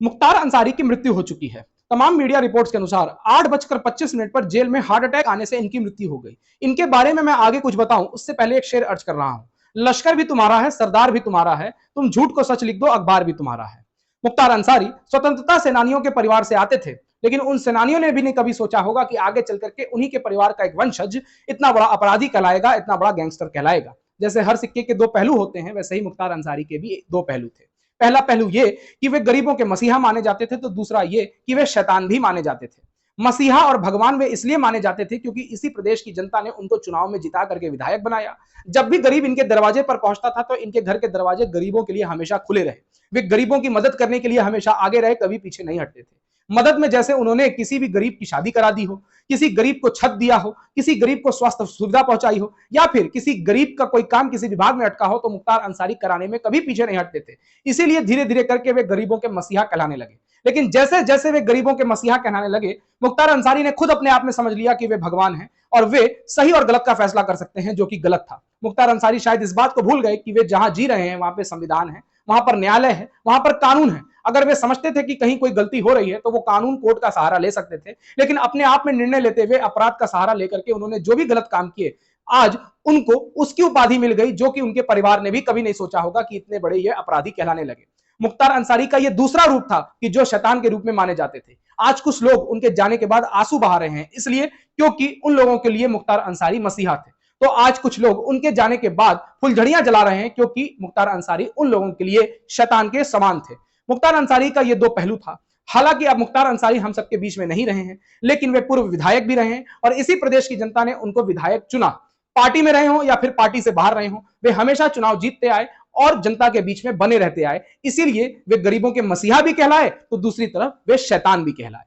मुख्तार अंसारी की मृत्यु हो चुकी है। तमाम मीडिया रिपोर्ट्स के अनुसार 8:25 पर जेल में हार्ट अटैक आने से इनकी मृत्यु हो गई। इनके बारे में मैं आगे कुछ बताऊं उससे पहले एक शेर अर्ज कर रहा हूं। लश्कर भी तुम्हारा है, सरदार भी तुम्हारा है, तुम झूठ को सच लिख दो, अखबार भी तुम्हारा है। मुख्तार अंसारी स्वतंत्रता सेनानियों के परिवार से आते थे, लेकिन उन सेनानियों ने भी नहीं कभी सोचा होगा कि आगे चल करके उन्हीं के परिवार का एक वंशज इतना बड़ा अपराधी कहलाएगा, इतना बड़ा गैंगस्टर कहलाएगा। जैसे हर सिक्के के दो पहलू होते हैं, वैसे ही मुख्तार अंसारी के भी दो पहलू थे। पहला पहलू ये कि वे गरीबों के मसीहा माने जाते थे, तो दूसरा ये कि वे शैतान भी माने जाते थे। मसीहा और भगवान वे इसलिए माने जाते थे क्योंकि इसी प्रदेश की जनता ने उनको चुनाव में जिता करके विधायक बनाया। जब भी गरीब इनके दरवाजे पर पहुंचता था तो इनके घर के दरवाजे गरीबों के लिए हमेशा खुले रहे। वे गरीबों की मदद करने के लिए हमेशा आगे रहे, कभी पीछे नहीं हटते थे। मदद में जैसे उन्होंने किसी भी गरीब की शादी करा दी हो, किसी गरीब को छत दिया हो, किसी गरीब को स्वास्थ्य सुविधा पहुंचाई हो, या फिर किसी गरीब का कोई काम किसी विभाग में अटका हो, तो मुख्तार अंसारी कराने में कभी पीछे नहीं हटते थे। इसीलिए धीरे धीरे करके वे गरीबों के मसीहा कहलाने लगे। लेकिन जैसे जैसे वे गरीबों के मसीहा कहलाने लगे, मुख्तार अंसारी ने खुद अपने आप में समझ लिया कि वे भगवान हैं और वे सही और गलत का फैसला कर सकते हैं, जो कि गलत था। मुख्तार अंसारी शायद इस बात को भूल गए कि वे जहां जी रहे हैं वहां पे संविधान है, वहां पर न्यायालय है, वहां पर कानून है। अगर वे समझते थे कि कहीं कोई गलती हो रही है तो वो कानून कोर्ट का सहारा ले सकते थे, लेकिन अपने आप में निर्णय लेते हुए अपराध का सहारा लेकर के उन्होंने जो भी गलत काम किए, आज उनको उसकी उपाधि मिल गई जो कि उनके परिवार ने भी कभी नहीं सोचा होगा कि इतने बड़े ये अपराधी कहलाने लगे। मुख्तार अंसारी का ये दूसरा रूप था कि जो शैतान के रूप में माने जाते थे। आज कुछ लोग उनके जाने के बाद आंसू बहा रहे हैं, इसलिए क्योंकि उन लोगों के लिए मुख्तार अंसारी मसीहा थे। तो आज कुछ लोग उनके जाने के बाद फुलझड़ियां जला रहे हैं, क्योंकि मुख्तार अंसारी उन लोगों के लिए शैतान के समान थे। मुख्तार अंसारी का ये दो पहलू था। हालांकि अब मुख्तार अंसारी हम सबके बीच में नहीं रहे हैं, लेकिन वे पूर्व विधायक भी रहे हैं और इसी प्रदेश की जनता ने उनको विधायक चुना। पार्टी में रहे हो या फिर पार्टी से बाहर रहे हो, वे हमेशा चुनाव जीतते आए और जनता के बीच में बने रहते आए। इसीलिए वे गरीबों के मसीहा भी कहलाए, तो दूसरी तरफ वे शैतान भी कहलाए।